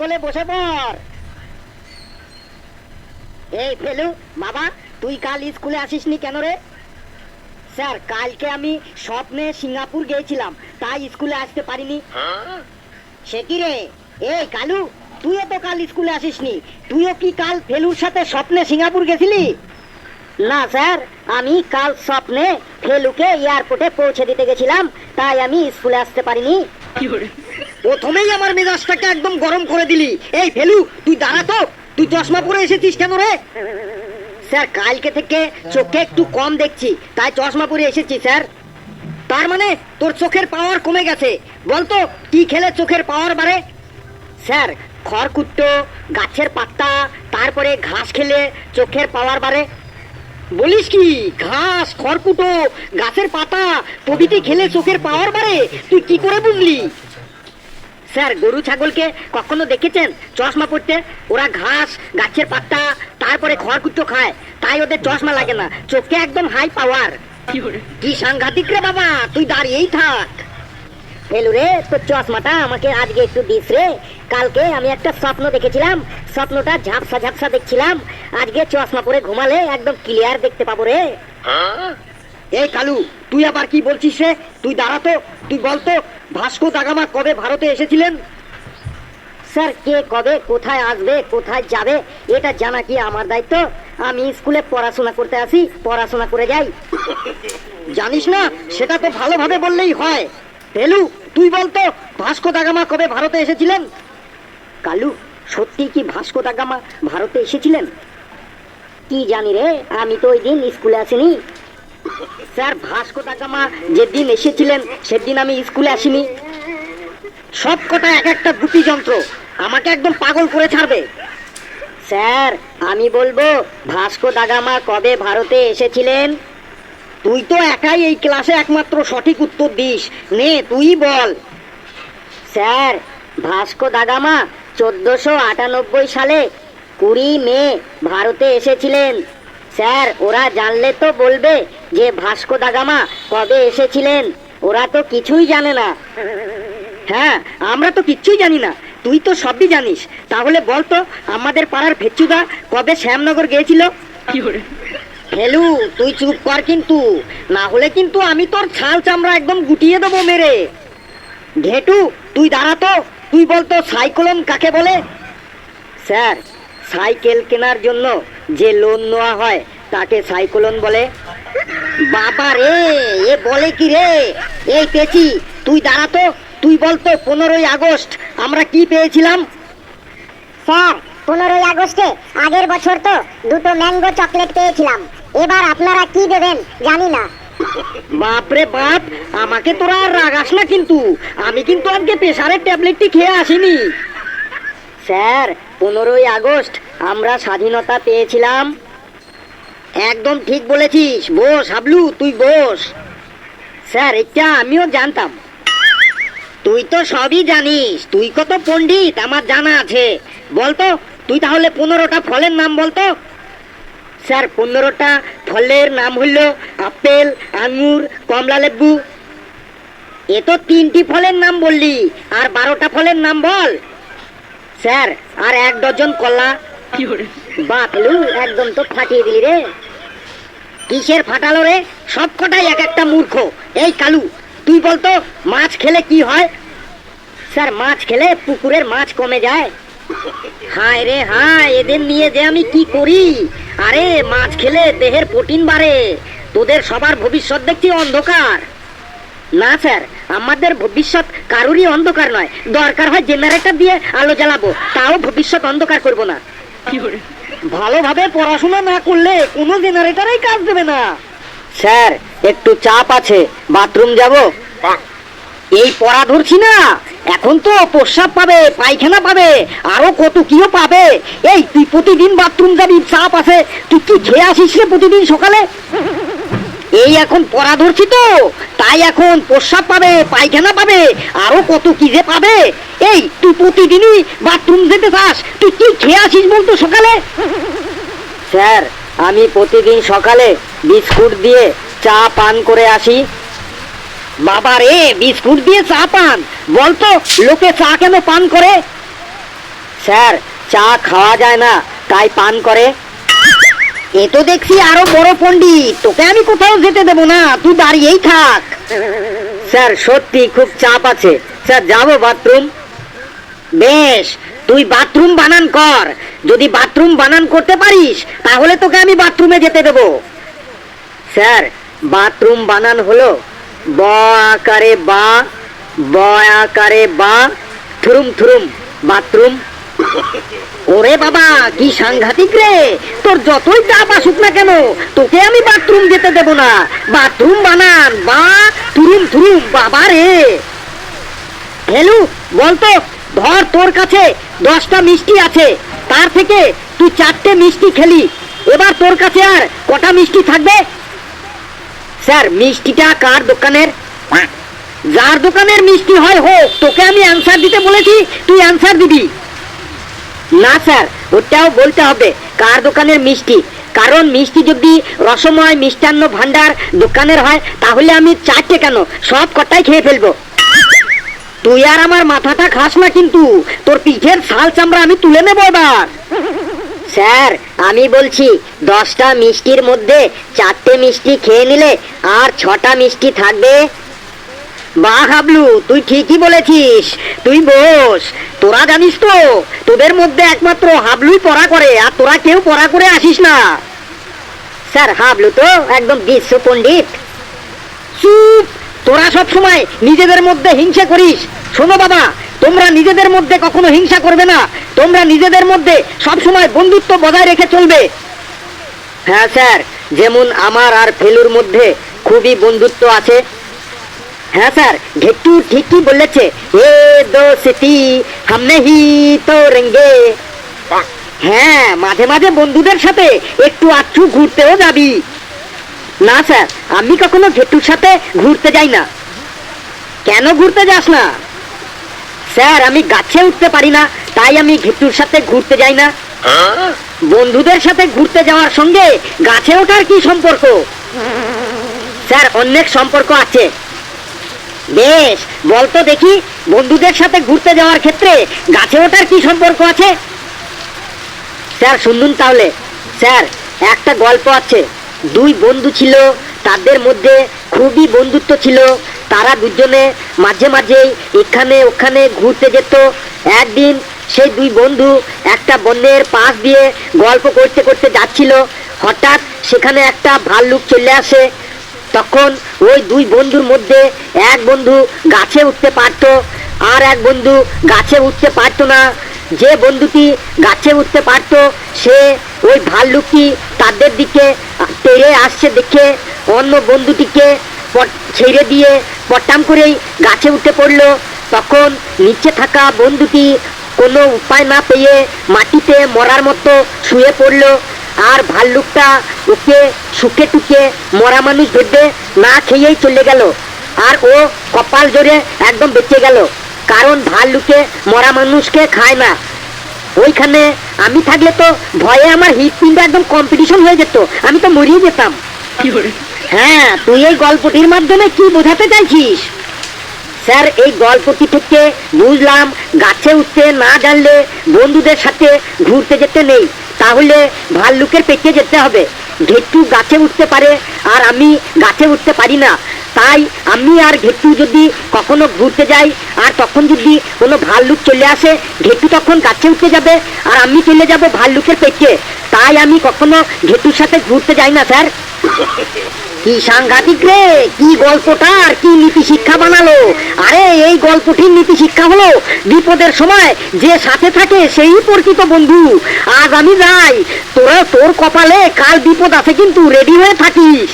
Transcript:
কোলে বসে পড়। এই ফেলু বাবা, তুই কাল স্কুলে আসিসনি কেন রে? স্যার, কালকে আমি স্বপ্নে সিঙ্গাপুর গিয়েছিলাম, তাই স্কুলে আসতে পারিনি। সে কি রে? এই কালু, তুইও তো কাল স্কুলে আসিসনি, তুইও কি কাল ফেলুর সাথে স্বপ্নে সিঙ্গাপুর গেছিলি? না স্যার, আমি কাল স্বপ্নে ফেলুকে এয়ারপোর্টে পৌঁছে দিতে গেছিলাম, তাই আমি স্কুলে আসতে পারিনি। প্রথমেই আমার মেজাজটাকে একদম গরম করে দিলি। এই ফেলু, তুই দাঁড়া তো, তুই চশমা পরে এসেছিস কেন রে? স্যার, কালকে থেকে চোখে একটু কম দেখছি, তাই চশমা পরে এসেছি স্যার। তার মানে তোর চোখের পাওয়ার কমে গেছে। বলতো কি খেলে চোখের পাওয়ার বাড়ে? স্যার, খড়কুটো, গাছের পাতা, তারপরে ঘাস খেলে চোখের পাওয়ার বাড়ে। বলিস কি? ঘাস, খড়কুটো, গাছের পাতা প্রভৃতি খেলে চোখের পাওয়ার বাড়ে? তুই কি করে বুঝলি? স্যার, গরু ছাগলকে কখনো দেখেছেন চশমা পড়তে? ওরা ঘাস, গাছের পাতা, তারপরে খড়কুটো খায়, তাই ওদের চশমা লাগে না, চোখে একদম হাই পাওয়ার। কি সাংঘাতিক রে বাবা, তুই দাঁড়িয়েই থাক। ফেলু রে, তোর চশমাটা আমাকে আজকে একটু দিস রে। কালকে আমি একটা স্বপ্ন দেখেছিলাম, স্বপ্নটা ঝাপসা ঝাপসা দেখছিলাম, আজকে চশমা পরে ঘুমালে একদম ক্লিয়ার দেখতে পাবো রে। এই কালু, তুই আবার কি বলছিস রে? তুই দাঁড়াতো, তুই বলতো ভাস্কো দা গামা কবে ভারতে এসেছিলেন? স্যার, কে কবে কোথায় আসবে, কোথায় যাবে, এটা জানা কি আমার দায়িত্ব? আমি স্কুলে পড়াশোনা করতে আসি, পড়াশোনা করে যাই। জানিস না, সেটা তো ভালোভাবে বললেই হয়। ফেলু, তুই বলতো ভাস্কো দা গামা কবে ভারতে এসেছিলেন? কালু, সত্যি কি ভাস্কো দা গামা ভারতে এসেছিলেন? কি জানি রে, আমি তো ওই দিন স্কুলে আসিনি। স্যার, ভাস্কো দা গামা যেদিন এসেছিলেন সেদিন আমি স্কুলে আসিনি। সব কটা এক একটা গুটি যন্ত্র, আমাকে একদম পাগল করে ছাড়বে। স্যার, আমি বলবো ভাস্কো দা গামা কবে ভারতে এসেছিলেন? তুই তো একাই এই ক্লাসে একমাত্র সঠিক উত্তর দিস, নে তুই বল। স্যার, ভাস্কো দা গামা 1498 সালে 20 মে ভারতে এসেছিলেন। স্যার, ওরা জানলে তো বলবে যে ভাস্কো দা গামা কবে এসেছিলেন, ওরা তো কিছুই জানে না। হ্যাঁ, আমরা তো কিচ্ছুই জানি না, তুই তো সবই জানিস। তাহলে বলতো আমাদের পাড়ার ভেচ্চুদা কবে শ্যামনগর গিয়েছিল? ফেলু, তুই চুপ কর কিন্তু, না হলে কিন্তু আমি তোর ছাল চামড়া একদম গুটিয়ে দেবো মেরে। ঘেটু, তুই দাঁড়াতো, তুই বলতো সাইক্লোন কাকে বলে? স্যার, সাইকেল কেনার জন্য যে লোন নেওয়া হয় তাকে সাইক্লোন বলে। বাবা রে, এ বলে কি রে? এই পেছি, তুই দাঁড়াতো, তুই বলতো 15ই আগস্ট আমরা কি পেয়েছিলাম? স্যার, 15ই আগস্টে আগের বছর তো দুটো ম্যাঙ্গো চকলেট পেয়েছিলাম, এবার আপনারা কি দেবেন জানি না। বাপরে বাপ, আমাকে তোরা আর রাগাস না কিন্তু, আমি কিন্তু আজকে প্রেসারের ট্যাবলেটটি খেয়ে আসিনি। স্যার, 15ই আগস্ট আমরা স্বাধীনতা পেয়েছিলাম। একদম ঠিক বলেছিস, বস হাবলু, তুই বস। স্যার, এটা আমিও জানতাম। তুই তো সবই জানিস, তুই কত পণ্ডিত আমার জানা আছে। বলতো তুই তাহলে 15টা ফলের নাম বলতো। স্যার, 15টা ফলের নাম হইল আপেল, আঙ্গুর, কমলা লেবু। এ তো 3টি ফলের নাম বললি, আর 12টা ফলের নাম বল। স্যার, আর 1 ডজন কলা। বাপলু, একদম তো ফাটিয়ে দিলি রে। কিসের ফাটালো রে? সব কটাই এক একটা মূর্খ। এই কালু, তুই বলতো মাছ খেলে কি হয়? স্যার, মাছ খেলে পুকুরের মাছ কমে যায়। হায় রে হায়, এদের নিয়ে যে আমি কি করি। আরে, মাছ খেলে দেহের প্রোটিন বাড়ে। তোদের সবার ভবিষ্যৎ দেখছি অন্ধকার। না স্যার, আমাদের ভবিষ্যৎ কারুরই অন্ধকার নয়, দরকার হয় জেনারেটর দিয়ে আলো জ্বালাবো, তাও ভবিষ্যৎ অন্ধকার করব না। ভালোভাবে পড়াশোনা না করলে কোনো জেনারেটরেই কাজ দেবে না। স্যার, একটু চাপ আছে, বাথরুম যাব। এই পড়া ধরছি না, এখন তো প্রস্রাব পাবে, পায়খানা পাবে, আরো কত কিও পাবে। এই তুই প্রতিদিন বাথরুম যাবি, চাপ আছে, তুই কি খেয়ে আসিস রে প্রতিদিন সকালে? এই এখন পড়া ধরছি তো, তাই এখন প্রস্রাব পাবে, পায়খানা পাবে, আরো কত কি যে পাবে। এই তুই প্রতিদিনই বাথরুম যেতে চাস, তুই কি খেয়ে আসিস বলতো সকালে? স্যার, আমি প্রতিদিন সকালে বিস্কুট দিয়ে চা পান করে আসি। বাবা রে, বিস্কুট দিয়ে চা পান? বলতো লোকে চা কেন পান করে? স্যার চা খাওয়া যায় না, তাই পান করে। এ তো দেখছি আরো বড় পণ্ডিত, তোকে আমি কোথাও যেতে দেবো না, তুই দাঁড়িয়েই থাক। স্যার সত্যি খুব চাপ আছে, স্যার যাবো বাথরুম। বেশ, তুই বাথরুম বানান কর, যদি বাথরুম বানান করতে পারিস তাহলে তোকে আমি বাথরুমে যেতে দেবো। স্যার বাথরুম বানান হলো ব আকারে বা, ব আকারে বা, থুরুম থুরুম বাথরুম। ওরে বাবা কি সাংঘাতিক রে, তোর যতই চাপ আসুক না কেন তোকে আমি বাথরুম যেতে দেব না। বাথরুম বানান বা থুরুম থুরুম, বাবা রে। হেলু বলতো, ধর তোর কাছে 10টা মিষ্টি আছে, তার থেকে তুই 4টে মিষ্টি খেলি, এবার তোর কাছে আর কটা মিষ্টি থাকবে? স্যার মিষ্টিটা কার দোকানের? যার দোকানের মিষ্টি হয় হোক, তোকে আমি অ্যান্সার দিতে বলেছি, তুই অ্যান্সার দিবি। না স্যার, ওটাও বলতে হবে কার দোকানের মিষ্টি, কারণ মিষ্টি যদি রসময় মিষ্টান্ন ভান্ডার দোকানের হয় তাহলে আমি 4টে কেন সব কটাই খেয়ে ফেলবো। তুই আর আমার মাথাটা খাস না কিন্তু, তোর পিঠের ছাল চামড়া আমি তুলে নেবো এবার। স্যার আমি বলছি 10টা মিষ্টির মধ্যে 4টে মিষ্টি খেয়ে নিলে আর 6টা মিষ্টি থাকবে। বাহ হাবলু, তুই ঠিকই বলেছিস, তুই বস। তোরা জানিস তো তোদের মধ্যে একমাত্র হাবলুই পড়া করে, আর তোরা কেউ পড়া করে আসিস না। স্যার হাবলু তো একদম বিশ্ব পণ্ডিত। চুপ, তোরা সব সময় নিজেদের মধ্যে হিংসা করিস। শোনো বাবা, তোমরা নিজেদের মধ্যে কখনো হিংসা করবে না, তোমরা নিজেদের মধ্যে সব সময় বন্ধুত্ব বজায় রেখে চলবে। হ্যাঁ স্যার, যেমন আমার আর ফেলুর মধ্যে খুবই বন্ধুত্ব আছে। হ্যাঁ স্যার, ঘেট্টু ঠিকই বলেছে, এ দোস্তি হাম নেহি তোড়েঙ্গে। হ্যাঁ, মাঝে মাঝে বন্ধুদের সাথে একটু আধটু ঘুরতেও যাবি। না স্যার, আমি কখনো ঘেট্টুর সাথে ঘুরতে যাই না। কেন ঘুরতে যাস না? স্যার আমি গাছে উঠতে পারি না, তাই আমি ঘেট্টুর সাথে ঘুরতে যাই না। বন্ধুদের সাথে ঘুরতে যাওয়ার সঙ্গে গাছে ওঠার কি সম্পর্ক? স্যার অনেক সম্পর্ক আছে। বেশ বলতো দেখি, বন্ধুদের সাথে ঘুরতে যাওয়ার ক্ষেত্রে গাছে ওঠার কি সম্পর্ক আছে? স্যার শুনুন তাহলে। স্যার একটা গল্প আছে, দুই বন্ধু ছিল, তাদের মধ্যে খুবই বন্ধুত্ব ছিল। তারা দুজনে মাঝে মাঝেই এখানে ওখানে ঘুরতে যেত। একদিন সেই দুই বন্ধু একটা বনের পাশ দিয়ে গল্প করতে করতে যাচ্ছিল, হঠাৎ সেখানে একটা ভাল্লুক চলে আসে। তখন ওই দুই বন্ধুর মধ্যে এক বন্ধু গাছে উঠতে পারত, আর এক বন্ধু গাছে উঠতে পারতো না। যে বন্ধুটি গাছে উঠতে পারত সে ওই ভাল্লুকটি তাদের দিকে তেড়ে আসছে দেখে অন্য বন্ধুটিকে ছেড়ে দিয়ে পটাম করেই গাছে উঠে পড়লো। তখন নিচে থাকা বন্ধুটি কোনো উপায় না পেয়ে মাটিতে মরার মতো শুয়ে পড়লো, আর ভাল্লুকটা ওকে শুকে টুকে মরা মানুষ ভেবে না খেয়েই চলে গেল। আর ও কপাল জোরে একদম বেঁচে গেল, কারণ ভাল্লুকে মরা মানুষকে খায় না। ওইখানে আমি থাকলে তো ভয়ে আমার হৃৎপিণ্ড একদম কম্পিটিশন হয়ে যেত, আমি তো মরিয়ে যেতাম। হ্যাঁ, তুই এই গল্পটির মাধ্যমে কি বোঝাতে চাইছিস? স্যার এই গল্পটি থেকে বুঝলাম গাছে উঠতে না জানলে বন্ধুদের সাথে ঘুরতে যেতে নেই, তাহলে ভাল্লুকের পেটে যেতে হবে। ঘেট্টু গাছে উঠতে পারে আর আমি গাছে উঠতে পারি না, তাই আমি আর ঘেট্টু যদি কখনো ঘুরতে যাই আর তখন যদি কোনো ভাল্লুক চলে আসে, ঘেট্টু তখন গাছে উঠতে যাবে আর আমি চলে যাব ভাল্লুকের পেটে, তাই আমি কখনো ঘেট্টুর সাথে ঘুরতে যাই না স্যার। কি সাংঘাতিক রে, কি গল্পটা আর কি নীতি শিক্ষা বানালো। আরে এই গল্পটির নীতি শিক্ষা হলো, বিপদের সময় যে সাথে থাকে সেই প্রকৃত বন্ধু। আজ আমি যাই, তোরা তোর কপালে কাল বিপদ আছে কিন্তু রেডি হয়ে থাকিস।